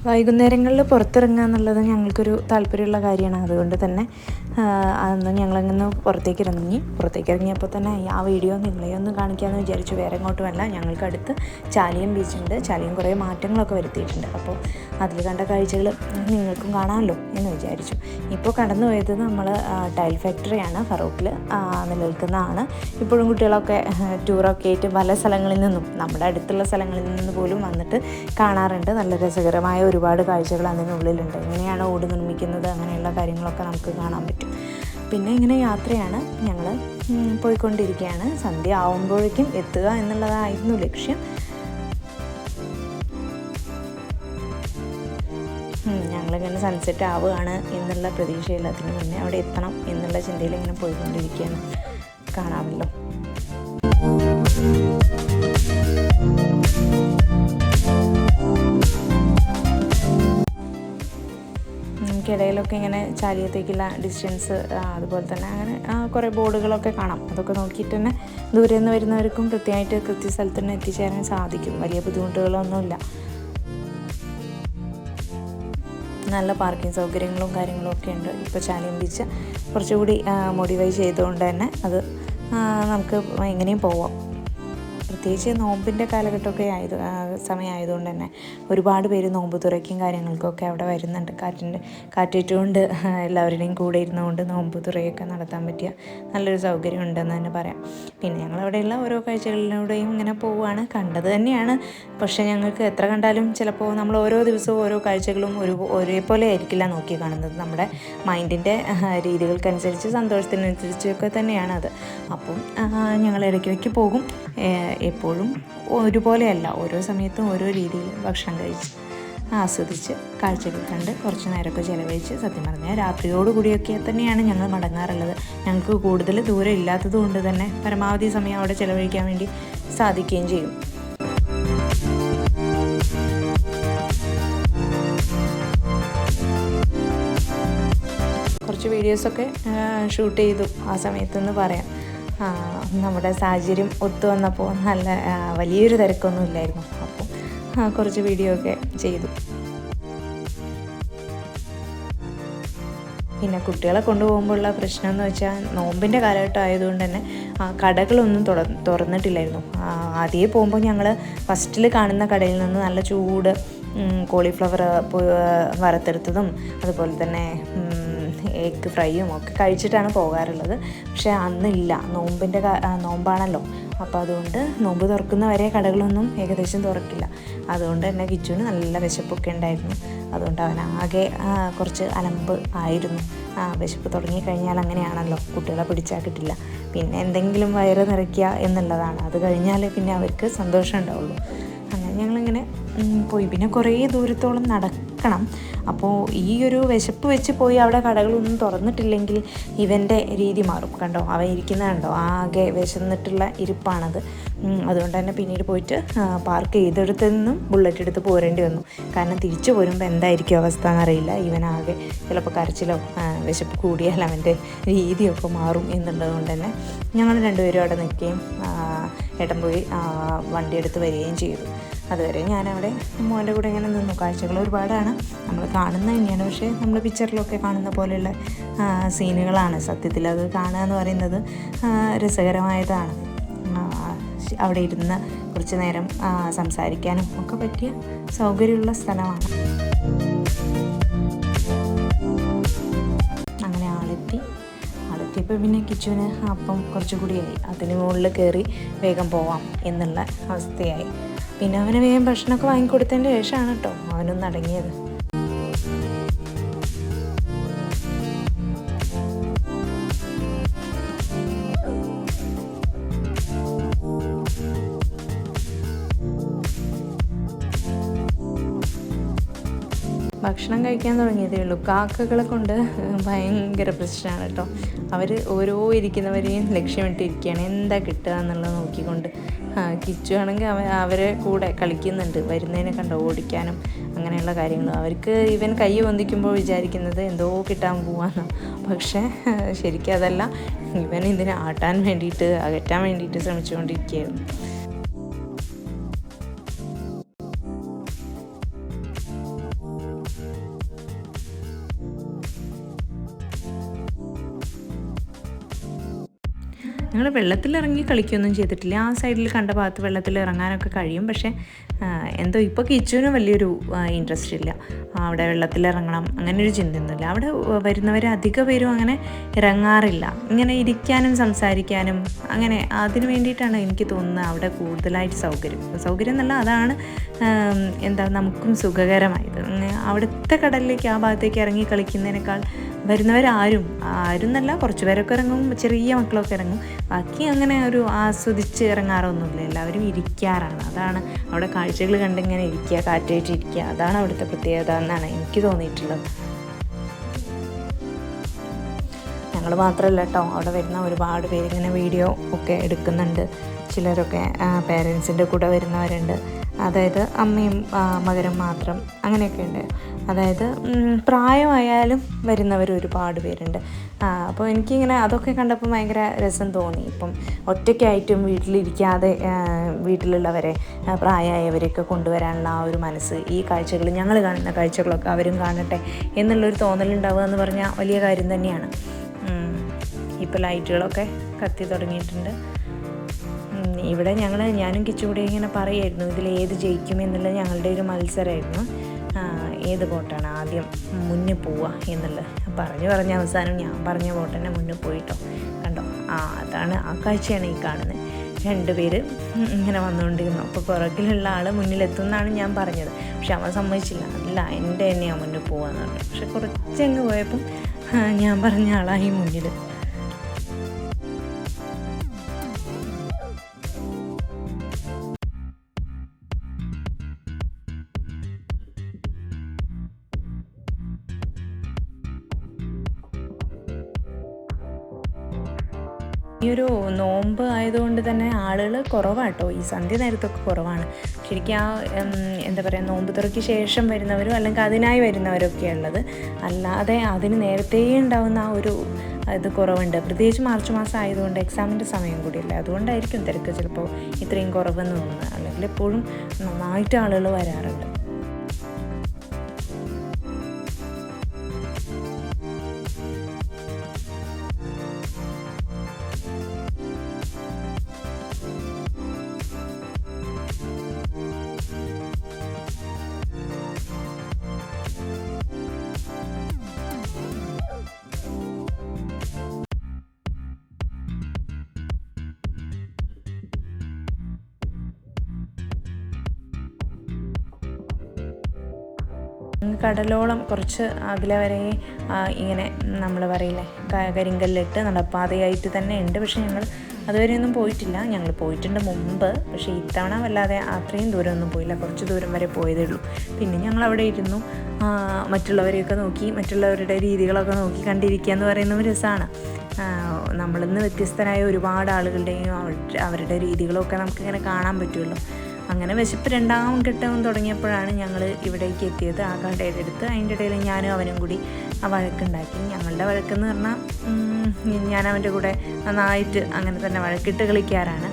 വൈകുന്നേരങ്ങളിൽ പുറത്തിറങ്ങുക എന്നുള്ളത് ഞങ്ങൾക്കൊരു താല്പര്യമുള്ള കാര്യമാണ്. അതുകൊണ്ട് തന്നെ അന്ന് ഞങ്ങളങ്ങനെ പുറത്തേക്ക് ഇറങ്ങിയപ്പോൾ തന്നെ ആ വീഡിയോ നിങ്ങളെ ഒന്ന് കാണിക്കാമെന്ന് വിചാരിച്ചു. വേറെ എങ്ങോട്ടുമല്ല, ഞങ്ങൾക്കടുത്ത് ചാലിയം ബീച്ചുണ്ട്. ചാലിയം കുറേ മാറ്റങ്ങളൊക്കെ വരുത്തിയിട്ടുണ്ട്. അപ്പോൾ അതിൽ കണ്ട കാഴ്ചകൾ നിങ്ങൾക്കും കാണാമല്ലോ എന്ന് വിചാരിച്ചു. ഇപ്പോൾ കടന്നു പോയത് നമ്മൾ ടൈൽ ഫാക്ടറിയാണ്, ഫറൂഖിൽ നിലനിൽക്കുന്നതാണ്. ഇപ്പോഴും കുട്ടികളൊക്കെ ടൂറൊക്കെ ആയിട്ട് പല സ്ഥലങ്ങളിൽ നിന്നും, നമ്മുടെ അടുത്തുള്ള സ്ഥലങ്ങളിൽ നിന്ന് പോലും വന്നിട്ട് കാണാറുണ്ട്. നല്ല രസകരമായ ഒരുപാട് കാഴ്ചകൾ അതിനുള്ളിലുണ്ട്. എങ്ങനെയാണ് ഓട് നിർമ്മിക്കുന്നത്, അങ്ങനെയുള്ള കാര്യങ്ങളൊക്കെ നമുക്ക് കാണാൻ പറ്റും. പിന്നെ ഇങ്ങനെ യാത്രയാണ്, ഞങ്ങൾ പോയിക്കൊണ്ടിരിക്കുകയാണ്. സന്ധ്യ ആവുമ്പോഴേക്കും എത്തുക എന്നുള്ളതായിരുന്നു ലക്ഷ്യം. ഞങ്ങളിങ്ങനെ സൺസെറ്റ് ആവുകയാണ് എന്നുള്ള പ്രതീക്ഷയിൽ അതിന് മുന്നേ അവിടെ എത്തണം എന്നുള്ള ചിന്തയിൽ ഇങ്ങനെ പോയിക്കൊണ്ടിരിക്കുകയാണ്. കാണാമല്ലോ. നമുക്കിടയിലൊക്കെ ഇങ്ങനെ ചാലിയത്തേക്കുള്ള ഡിസ്റ്റൻസ്, അതുപോലെ തന്നെ അങ്ങനെ കുറേ ബോർഡുകളൊക്കെ കാണാം. അതൊക്കെ നോക്കിയിട്ട് തന്നെ ദൂരെ നിന്ന് വരുന്നവർക്കും കൃത്യമായിട്ട് സ്ഥലത്ത് തന്നെ എത്തിച്ചേരാൻ സാധിക്കും. വലിയ ബുദ്ധിമുട്ടുകളൊന്നുമില്ല. നല്ല പാർക്കിംഗ് സൗകര്യങ്ങളും കാര്യങ്ങളും ഒക്കെ ഉണ്ട്. ഇപ്പോൾ ചാലിയം ബീച്ച് കുറച്ചുകൂടി മോഡിഫൈ ചെയ്തുകൊണ്ട് തന്നെ അത് നമുക്ക് എങ്ങനെയും പോവാം. പ്രത്യേകിച്ച് നോമ്പിൻ്റെ കാലഘട്ടമൊക്കെ സമയമായതുകൊണ്ട് തന്നെ ഒരുപാട് പേര് നോമ്പ് തുറയ്ക്കും കാര്യങ്ങൾക്കൊക്കെ അവിടെ വരുന്നുണ്ട്. കാറ്റേറ്റുകൊണ്ട് എല്ലാവരുടെയും കൂടെ ഇരുന്നുകൊണ്ട് നോമ്പ് തുറയൊക്കെ നടത്താൻ പറ്റിയ നല്ലൊരു സൗകര്യം ഉണ്ടെന്ന് തന്നെ പറയാം. പിന്നെ ഞങ്ങളവിടെയുള്ള ഓരോ കാഴ്ചകളിലൂടെയും ഇങ്ങനെ പോവുകയാണ്. കണ്ടത് തന്നെയാണ്. പക്ഷേ ഞങ്ങൾക്ക് എത്ര കണ്ടാലും ചിലപ്പോൾ നമ്മൾ ഓരോ ദിവസവും ഓരോ കാഴ്ചകളും ഒരേപോലെ ആയിരിക്കില്ല നോക്കി കാണുന്നത്. നമ്മുടെ മൈൻഡിൻ്റെ രീതികൾക്കനുസരിച്ച്, സന്തോഷത്തിനനുസരിച്ചൊക്കെ തന്നെയാണ് അത്. അപ്പം ഞങ്ങൾ ഇടയ്ക്കിടയ്ക്ക് പോകും. എപ്പോഴും ഒരുപോലെയല്ല, ഓരോ സമയത്തും ഓരോ രീതിയിൽ ഭക്ഷണം കഴിച്ച് ആസ്വദിച്ച് കാഴ്ചകൾ കണ്ട് കുറച്ച് നേരമൊക്കെ ചിലവഴിച്ച്, സത്യം പറഞ്ഞാൽ രാത്രിയോടുകൂടിയൊക്കെ തന്നെയാണ് ഞങ്ങൾ മടങ്ങാറുള്ളത്. ഞങ്ങൾക്ക് കൂടുതൽ ദൂരം ഇല്ലാത്തത് കൊണ്ട് തന്നെ പരമാവധി സമയം അവിടെ ചിലവഴിക്കാൻ വേണ്ടി സാധിക്കുകയും ചെയ്യും. കുറച്ച് വീഡിയോസൊക്കെ ഷൂട്ട് ചെയ്തു ആ സമയത്തെന്ന് പറയാം. നമ്മുടെ സാഹചര്യം ഒത്തു വന്നപ്പോൾ നല്ല വലിയൊരു തിരക്കൊന്നും ഇല്ലായിരുന്നു. അപ്പോൾ കുറച്ച് വീഡിയോ ഒക്കെ ചെയ്തു. പിന്നെ കുട്ടികളെ കൊണ്ടുപോകുമ്പോഴുള്ള പ്രശ്നം എന്ന് വെച്ചാൽ, നോമ്പിൻ്റെ കാലഘട്ടം ആയതുകൊണ്ട് തന്നെ കടകളൊന്നും തുറന്നിട്ടില്ലായിരുന്നു. ആദ്യമേ പോകുമ്പോൾ ഞങ്ങൾ ഫസ്റ്റിൽ കാണുന്ന കടയിൽ നിന്ന് നല്ല ചൂട് കോളിഫ്ലവർ വറുത്തെടുത്തതും അതുപോലെ തന്നെ എഗ് ഫ്രൈയും ഒക്കെ കഴിച്ചിട്ടാണ് പോകാറുള്ളത്. പക്ഷേ അന്നില്ല, നോമ്പാണല്ലോ. അപ്പോൾ അതുകൊണ്ട് നോമ്പ് തുറക്കുന്നവരെ കടകളൊന്നും ഏകദേശം തുറക്കില്ല. അതുകൊണ്ട് തന്നെ കിച്ചുവിന് നല്ല വിശപ്പൊക്കെ ഉണ്ടായിരുന്നു. അതുകൊണ്ട് അവനാകെ കുറച്ച് അലമ്പ് ആയിരുന്നു. വിശപ്പ് തുടങ്ങിക്കഴിഞ്ഞാൽ അങ്ങനെയാണല്ലോ, കുട്ടികളെ പിടിച്ചാൽ കിട്ടില്ല. പിന്നെ എന്തെങ്കിലും വയറ് നിറയ്ക്കുക എന്നുള്ളതാണ്. അത് കഴിഞ്ഞാൽ പിന്നെ അവർക്ക് സന്തോഷം ഉണ്ടാവുള്ളൂ. അങ്ങനെ ഞങ്ങളിങ്ങനെ പോയി. പിന്നെ കുറേ ദൂരത്തോളം നടക്കണം. അപ്പോൾ ഈ ഒരു വിശപ്പ് വെച്ച് പോയി അവിടെ കടകളൊന്നും തുറന്നിട്ടില്ലെങ്കിൽ ഇവൻ്റെ രീതി മാറും. കണ്ടോ, അവൻ ഇരിക്കുന്നത് കണ്ടോ, ആകെ വിശന്നിട്ടുള്ള ഇരിപ്പാണത്. അതുകൊണ്ട് തന്നെ പിന്നീട് പോയിട്ട് പാർക്ക് ചെയ്തെടുത്ത് നിന്നും ബുള്ളറ്റ് എടുത്ത് പോരേണ്ടി വന്നു. കാരണം തിരിച്ചു പോരുമ്പോൾ എന്തായിരിക്കും അവസ്ഥ എന്നറിയില്ല. ഇവനാകെ ചിലപ്പോൾ കരച്ചിലോ വിശപ്പ് കൂടിയാൽ അവൻ്റെ രീതിയൊക്കെ മാറും എന്നുള്ളത് കൊണ്ട് തന്നെ ഞങ്ങൾ രണ്ടുപേരും അവിടെ നിൽക്കുകയും ഏട്ടൻ പോയി വണ്ടി എടുത്ത് വരികയും ചെയ്തു. അതുവരെ ഞാനവിടെ മോൻ്റെ കൂടെ ഇങ്ങനെ നിന്നു. കാഴ്ചകൾ ഒരുപാടാണ്, നമ്മൾ കാണുന്നത് തന്നെയാണ്. പക്ഷേ നമ്മൾ പിക്ചറിലൊക്കെ കാണുന്ന പോലെയുള്ള സീനുകളാണ്. സത്യത്തിൽ അത് കാണുക എന്ന് പറയുന്നത് രസകരമായതാണ്. അവിടെ ഇരുന്ന് കുറച്ച് നേരം സംസാരിക്കാനും ഒക്കെ പറ്റിയ സൗകര്യമുള്ള സ്ഥലമാണ്. അങ്ങനെ ആളെത്തിയപ്പോൾ പിന്നെ കിച്ചുവിന് അപ്പം കുറച്ചുകൂടിയായി. അതിന് മുകളിൽ കയറി വേഗം പോവാം എന്നുള്ള അവസ്ഥയായി. പിന്നെ അവന് വേഗം ഭക്ഷണമൊക്കെ വാങ്ങിക്കൊടുത്തതിൻ്റെ ശേഷമാണ് കേട്ടോ അവനൊന്ന് അടങ്ങിയത്. ഭക്ഷണം കഴിക്കാൻ തുടങ്ങിയതേ ഉള്ളൂ. കാക്കകളെ കൊണ്ട് ഭയങ്കര പ്രശ്നമാണ് കേട്ടോ. അവർ ഓരോ ഇരിക്കുന്നവരെയും ലക്ഷ്യമിട്ടിരിക്കുകയാണ്, എന്താ കിട്ടുക എന്നുള്ളത് നോക്കിക്കൊണ്ട്. കിച്ചു ആണെങ്കിൽ അവരെ കൂടെ കളിക്കുന്നുണ്ട്. വരുന്നതിനെ കണ്ട് ഓടിക്കാനും അങ്ങനെയുള്ള കാര്യങ്ങൾ. അവർക്ക് ഇവൻ കൈ പൊന്തിക്കുമ്പോൾ വിചാരിക്കുന്നത് എന്തോ കിട്ടാൻ പോവാന്ന്. പക്ഷേ ശരിക്കും അതല്ല, ഇവൻ ഇതിനെ ആട്ടാൻ വേണ്ടിയിട്ട്, അകറ്റാൻ വേണ്ടിയിട്ട് ശ്രമിച്ചുകൊണ്ടിരിക്കുകയായിരുന്നു. ഞങ്ങൾ വെള്ളത്തിലിറങ്ങി കളിക്കുകയൊന്നും ചെയ്തിട്ടില്ല. ആ സൈഡിൽ കണ്ട ഭാഗത്ത് വെള്ളത്തിൽ ഇറങ്ങാനൊക്കെ കഴിയും. പക്ഷേ എന്തോ ഇപ്പോൾ കിച്ചുവിനും വലിയൊരു ഇൻട്രസ്റ്റ് ഇല്ല. അവിടെ വെള്ളത്തിലിറങ്ങണം അങ്ങനെയൊരു ചിന്തയൊന്നുമില്ല. അവിടെ വരുന്നവർ അധിക പേരും അങ്ങനെ ഇറങ്ങാറില്ല. ഇങ്ങനെ ഇരിക്കാനും സംസാരിക്കാനും അങ്ങനെ അതിന് വേണ്ടിയിട്ടാണ് എനിക്ക് തോന്നുന്നത് അവിടെ കൂടുതലായിട്ട് സൗകര്യം എന്നല്ല, അതാണ് എന്താ നമുക്കും സുഖകരമായത്. അവിടുത്തെ കടലിലേക്ക് ആ ഭാഗത്തേക്ക് ഇറങ്ങി കളിക്കുന്നതിനേക്കാൾ വരുന്നവരാരും എന്നല്ല, കുറച്ച് പേരൊക്കെ ഇറങ്ങും, ചെറിയ മക്കളൊക്കെ ഇറങ്ങും. ബാക്കി അങ്ങനെ ഒരു ആസ്വദിച്ച് ഇറങ്ങാറൊന്നുമില്ല. എല്ലാവരും ഇരിക്കാറാണ്. അതാണ് അവിടെ കാഴ്ചകൾ കണ്ടിങ്ങനെ ഇരിക്കുക, കാറ്റേറ്റിരിക്കുക, അതാണ് അവിടുത്തെ പ്രത്യേകത എന്നാണ് എനിക്ക് തോന്നിയിട്ടുള്ളത്. ഞങ്ങൾ മാത്രമല്ല കേട്ടോ, അവിടെ വരുന്ന ഒരുപാട് പേര് ഇങ്ങനെ വീഡിയോ ഒക്കെ എടുക്കുന്നുണ്ട്. ചിലരൊക്കെ പേരൻസിൻ്റെ കൂടെ വരുന്നവരുണ്ട്. അതായത് അമ്മയും മകനും മാത്രം അങ്ങനെയൊക്കെ ഉണ്ട്. അതായത് പ്രായമായാലും വരുന്നവർ ഒരുപാട് പേരുണ്ട്. അപ്പോൾ എനിക്കിങ്ങനെ അതൊക്കെ കണ്ടപ്പോൾ ഭയങ്കര രസം തോന്നി. ഇപ്പം ഒറ്റയ്ക്കായിട്ടും വീട്ടിലിരിക്കാതെ വീട്ടിലുള്ളവരെ പ്രായമായവരെയൊക്കെ കൊണ്ടുവരാനുള്ള ആ ഒരു മനസ്സ്, ഈ കാഴ്ചകൾ ഞങ്ങൾ കാണുന്ന കാഴ്ചകളൊക്കെ അവരും കാണട്ടെ എന്നുള്ളൊരു തോന്നലുണ്ടാവുക എന്ന് പറഞ്ഞാൽ വലിയ കാര്യം തന്നെയാണ്. ഇപ്പോൾ ലൈറ്റുകളൊക്കെ കത്തി തുടങ്ങിയിട്ടുണ്ട്. ഇവിടെ ഞാനും കിച്ചു കൂടെ ഇങ്ങനെ പറയുമായിരുന്നു ഇതിലേത് ജയിക്കുമെന്നുള്ളത് ഞങ്ങളുടെ ഒരു മത്സരമായിരുന്നു. ഏത് ബോട്ടാണ് ആദ്യം മുന്നിൽ പോവുക എന്നുള്ളത് പറഞ്ഞ് അവസാനം ഞാൻ പറഞ്ഞ ബോട്ട് തന്നെ മുന്നിൽ പോയിട്ടോ. കണ്ടോ, അതാണ് ആ കാഴ്ചയാണ് ഈ കാണുന്നത്. 2 പേര് ഇങ്ങനെ വന്നുകൊണ്ടിരുന്നു. അപ്പോൾ പുറകിലുള്ള ആൾ മുന്നിലെത്തുമെന്നാണ് ഞാൻ പറഞ്ഞത്. പക്ഷെ അവൻ സമ്മതിച്ചില്ല. അല്ല, എൻ്റെ തന്നെയാണ് മുന്നിൽ പോകാമെന്ന് പറഞ്ഞു. പക്ഷെ കുറച്ചങ്ങ് പോയപ്പം ഞാൻ പറഞ്ഞ ആളായി മുന്നിൽ. ഈ ഒരു നോമ്പ് ആയതുകൊണ്ട് തന്നെ ആളുകൾ കുറവാട്ടോ. ഈ സന്ധ്യ നേരത്തൊക്കെ കുറവാണ്. ശരിക്കും എന്താ പറയുക, നോമ്പ് തുറയ്ക്ക് ശേഷം വരുന്നവരും അല്ലെങ്കിൽ അതിനായി വരുന്നവരൊക്കെ ഉള്ളത്. അല്ലാതെ അതിന് നേരത്തെ ഉണ്ടാകുന്ന ആ ഒരു ഇത് കുറവുണ്ട്. പ്രത്യേകിച്ച് മാർച്ച് മാസം ആയതുകൊണ്ട് എക്സാമിൻ്റെ സമയം കൂടിയല്ലേ, അതുകൊണ്ടായിരിക്കും തിരക്ക് ചിലപ്പോൾ ഇത്രയും കുറവെന്ന് തോന്നുന്നത്. അല്ലെങ്കിൽ എപ്പോഴും നന്നായിട്ട് ആളുകൾ വരാറുണ്ട്. കടലോളം കുറച്ച് അകലെ വരെ ഇങ്ങനെ നമ്മൾ പറയില്ലേ കരിങ്കല്ലിട്ട് നടപ്പാതയായിട്ട് തന്നെ ഉണ്ട്. പക്ഷേ ഞങ്ങൾ അതുവരെയൊന്നും പോയിട്ടില്ല. ഞങ്ങൾ പോയിട്ടുണ്ട് മുമ്പ്, പക്ഷേ ഇത്തവണ വല്ലാതെ അത്രയും ദൂരമൊന്നും പോയില്ല. കുറച്ച് ദൂരം വരെ പോയതേ ഉള്ളൂ. പിന്നെ ഞങ്ങൾ അവിടെ ഇരുന്നു മറ്റുള്ളവരെയൊക്കെ നോക്കി, മറ്റുള്ളവരുടെ രീതികളൊക്കെ നോക്കി കണ്ടിരിക്കുക എന്ന് പറയുന്നത് രസമാണ്. നമ്മളിന്ന് വ്യത്യസ്തരായ ഒരുപാട് ആളുകളുടെയും അവരുടെ രീതികളൊക്കെ നമുക്കിങ്ങനെ കാണാൻ പറ്റുമല്ലോ. അങ്ങനെ വിശപ്പ് 2ാം ഘട്ടവും തുടങ്ങിയപ്പോഴാണ് ഞങ്ങൾ ഇവിടേക്ക് എത്തിയത്. ആ കടയുടെ അടുത്ത് അതിൻ്റെ ഇടയിൽ ഞാനും അവനും കൂടി ആ വഴക്കുണ്ടാക്കി. ഞങ്ങളുടെ വഴക്കെന്ന് പറഞ്ഞാൽ ഞാൻ അവൻ്റെ കൂടെ നന്നായിട്ട് അങ്ങനെ തന്നെ വഴക്കിട്ട് കളിക്കാറാണ്.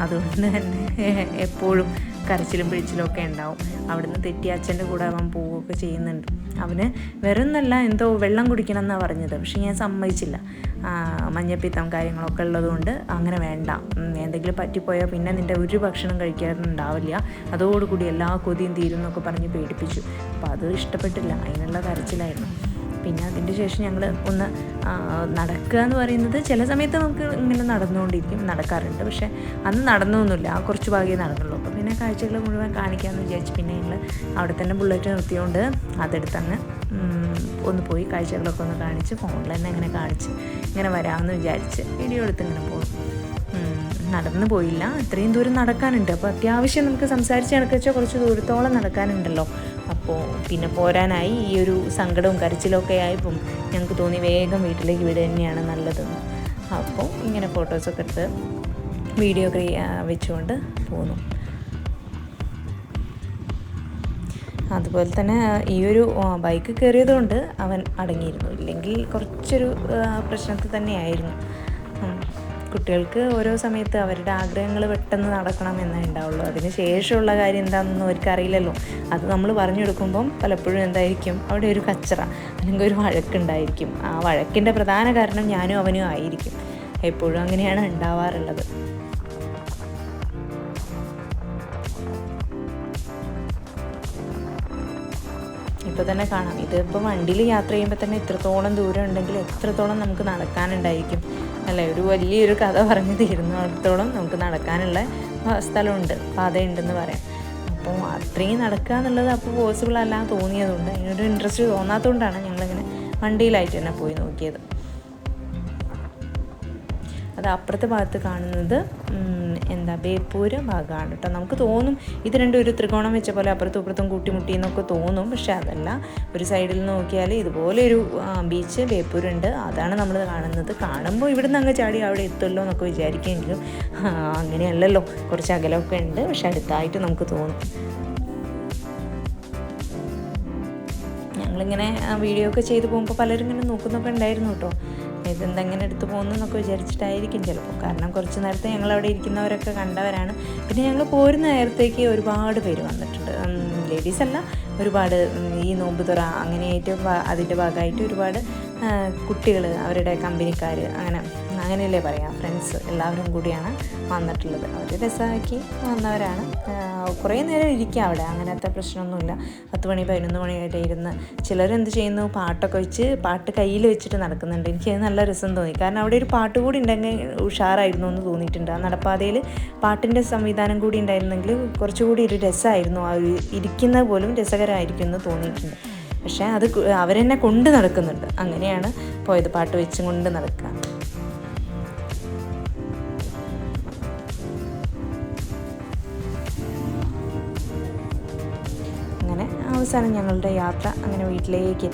അതുകൊണ്ട് തന്നെ എപ്പോഴും കരച്ചിലും പിഴിച്ചിലും ഒക്കെ ഉണ്ടാവും. അവിടുന്ന് തെറ്റി അച്ഛൻ്റെ കൂടെ അവൻ പോവുകയൊക്കെ ചെയ്യുന്നുണ്ട്. അവന് വേറൊന്നല്ല, എന്തോ വെള്ളം കുടിക്കണം എന്നാണ് പറഞ്ഞത്. പക്ഷെ ഞാൻ സമ്മതിച്ചില്ല. മഞ്ഞപ്പിത്തം കാര്യങ്ങളൊക്കെ ഉള്ളതുകൊണ്ട് അങ്ങനെ വേണ്ട, എന്തെങ്കിലും പറ്റിപ്പോയാൽ പിന്നെ നിൻ്റെ ഒരു ഭക്ഷണം കഴിക്കാറുണ്ടാവില്ല, അതോടുകൂടി എല്ലാ കൊതിയും തീരും എന്നൊക്കെ പറഞ്ഞ് പേടിപ്പിച്ചു. അപ്പോൾ അത് ഇഷ്ടപ്പെട്ടില്ല, അതിനുള്ള കരച്ചിലായിരുന്നു. പിന്നെ അതിൻ്റെ ശേഷം ഞങ്ങൾ ഒന്ന് നടക്കുക എന്ന് പറയുന്നത് ചില സമയത്ത് നമുക്ക് ഇങ്ങനെ നടക്കാറുണ്ട്. പക്ഷേ അന്ന് നടന്നൊന്നുമില്ല, കുറച്ച് ഭാഗമേ നടന്നുള്ളൂ. അപ്പോൾ പിന്നെ കാഴ്ചകൾ മുഴുവൻ കാണിക്കാമെന്ന് വിചാരിച്ചു. പിന്നെ ഞങ്ങൾ അവിടെ തന്നെ ബുള്ളറ്റ് നിർത്തിയോണ്ട് അതെടുത്തങ്ങ് ഒന്ന് പോയി കാഴ്ചകളൊക്കെ ഒന്ന് കാണിച്ച് ഫോണിൽ തന്നെ ഇങ്ങനെ കാണിച്ച് ഇങ്ങനെ വരാമെന്ന് വിചാരിച്ച് വീഡിയോ എടുത്ത് ഇങ്ങനെ പോകും. നടന്നു പോയില്ല, ഇത്രയും ദൂരം നടക്കാനുണ്ട്. അപ്പോൾ അത്യാവശ്യം നമുക്ക് സംസാരിച്ച് നടക്കുക കുറച്ച് ദൂരത്തോളം നടക്കാനുണ്ടല്ലോ. അപ്പോൾ പിന്നെ പോരാനായി ഈ ഒരു സങ്കടവും കരച്ചിലൊക്കെ ആയപ്പം ഞങ്ങൾക്ക് തോന്നി വേഗം വീട്ടിലേക്ക് വിടുക തന്നെയാണ് നല്ലതെന്ന്. അപ്പോൾ ഇങ്ങനെ ഫോട്ടോസൊക്കെ എടുത്ത് വീഡിയോ വെച്ചുകൊണ്ട് പോന്നു. അതുപോലെ തന്നെ ഈ ഒരു ബൈക്ക് കയറിയതുകൊണ്ട് അവൻ അടങ്ങിയിരുന്നു, ഇല്ലെങ്കിൽ കുറച്ചൊരു പ്രശ്നത്തിൽ തന്നെയായിരുന്നു. കുട്ടികൾക്ക് ഓരോ സമയത്ത് അവരുടെ ആഗ്രഹങ്ങൾ പെട്ടെന്ന് നടക്കണം എന്നേ ഉണ്ടാവുള്ളൂ. അതിന് ശേഷമുള്ള കാര്യം എന്താണെന്നൊന്നും അവർക്ക് അറിയില്ലല്ലോ. അത് നമ്മൾ പറഞ്ഞു കൊടുക്കുമ്പം പലപ്പോഴും എന്തായിരിക്കും, അവിടെ ഒരു കച്ചറ അല്ലെങ്കിൽ ഒരു വഴക്കുണ്ടായിരിക്കും. ആ വഴക്കിൻ്റെ പ്രധാന കാരണം ഞാനും അവനും ആയിരിക്കും. എപ്പോഴും അങ്ങനെയാണ് ഉണ്ടാവാറുള്ളത്. ഇപ്പോൾ തന്നെ കാണാം, ഇതിപ്പോൾ വണ്ടിയിൽ യാത്ര ചെയ്യുമ്പോൾ തന്നെ ഇത്രത്തോളം ദൂരം ഉണ്ടെങ്കിൽ എത്രത്തോളം നമുക്ക് നടക്കാനുണ്ടായിരിക്കും അല്ലേ. ഒരു വലിയൊരു കഥ പറഞ്ഞ് തീരുന്നിടത്തോളം നമുക്ക് നടക്കാനുള്ള സ്ഥലമുണ്ട്, പാതയുണ്ടെന്ന് പറയാം. അപ്പോൾ അത്രയും നടക്കുക എന്നുള്ളത് അപ്പോൾ പോസിബിൾ അല്ല തോന്നിയതുകൊണ്ട്, അതിനൊരു ഇൻട്രസ്റ്റ് തോന്നാത്തതുകൊണ്ടാണ് ഞങ്ങളിങ്ങനെ വണ്ടിയിലായിട്ട് തന്നെ പോയി നോക്കിയത്. അത് അപ്പുറത്തെ ഭാഗത്ത് കാണുന്നത് ബേപ്പൂര് ഭാഗമാണ് കേട്ടോ. നമുക്ക് തോന്നും ഇത് രണ്ടും ഒരു ത്രികോണം വെച്ച പോലെ അപ്പുറത്തും ഇപ്പുറത്തും കൂട്ടിമുട്ടി എന്നൊക്കെ തോന്നും. പക്ഷെ അതല്ല, ഒരു സൈഡിൽ നിന്ന് നോക്കിയാൽ ഇതുപോലെ ഒരു ബീച്ച് ബേപ്പൂരുണ്ട്, അതാണ് നമ്മൾ കാണുന്നത്. കാണുമ്പോൾ ഇവിടുന്ന് അങ്ങ് ചാടി അവിടെ എത്തുമല്ലോ എന്നൊക്കെ വിചാരിക്കുമെങ്കിലും അങ്ങനെയല്ലല്ലോ, കുറച്ച് അകലമൊക്കെ ഉണ്ട്, പക്ഷെ അടുത്തായിട്ട് നമുക്ക് തോന്നും. ഞങ്ങളിങ്ങനെ വീഡിയോ ഒക്കെ ചെയ്ത് പോകുമ്പോൾ പലരും ഇങ്ങനെ നോക്കുന്നൊക്കെ ഉണ്ടായിരുന്നു കേട്ടോ. ഇതെന്തെങ്ങനെ എടുത്ത് പോകുന്നു എന്നൊക്കെ വിചാരിച്ചിട്ടായിരിക്കും ചിലപ്പോൾ. കാരണം കുറച്ച് നേരത്തെ ഞങ്ങളവിടെ ഇരിക്കുന്നവരൊക്കെ കണ്ടവരാണ്. പിന്നെ ഞങ്ങൾ പോരുന്ന നേരത്തേക്ക് ഒരുപാട് പേര് വന്നിട്ടുണ്ട്, ലേഡീസല്ല, ഒരുപാട് ഈ നോമ്പ് തുറ അങ്ങനെയായിട്ട് അതിൻ്റെ ഭാഗമായിട്ട് ഒരുപാട് കുട്ടികൾ, അവരുടെ കമ്പനിക്കാർ, അങ്ങനെയല്ലേ പറയാം, ഫ്രണ്ട്സ് എല്ലാവരും കൂടിയാണ് വന്നിട്ടുള്ളത്. അവർ രസമാക്കി വന്നവരാണ്. കുറേ നേരം ഇരിക്കുക അവിടെ, അങ്ങനത്തെ പ്രശ്നമൊന്നുമില്ല. 10 മണി 11 മണിയായിട്ട് ഇരുന്ന് ചിലരെന്ത് ചെയ്യുന്നു, പാട്ടൊക്കെ വെച്ച് പാട്ട് കയ്യിൽ വെച്ചിട്ട് നടക്കുന്നുണ്ട്. എനിക്കത് നല്ല രസം തോന്നി. കാരണം അവിടെ ഒരു പാട്ട് കൂടി ഉണ്ടെങ്കിൽ ഉഷാറായിരുന്നു എന്ന് തോന്നിയിട്ടുണ്ട്. ആ നടപ്പാതയിൽ പാട്ടിൻ്റെ സംവിധാനം കൂടി ഉണ്ടായിരുന്നെങ്കിൽ കുറച്ചുകൂടി ഒരു രസമായിരുന്നു, ആ ഇരിക്കുന്നത് പോലും രസകരമായിരിക്കും എന്ന് തോന്നിയിട്ടുണ്ട്. പക്ഷേ അത് അവരെന്നെ കൊണ്ട് നടക്കുന്നുണ്ട്, അങ്ങനെയാണ് പോയത്, പാട്ട് വെച്ചും കൊണ്ട് നടക്കുക. അങ്ങനെ അവസാനം ഞങ്ങളുടെ യാത്ര അങ്ങനെ വീട്ടിലേക്ക്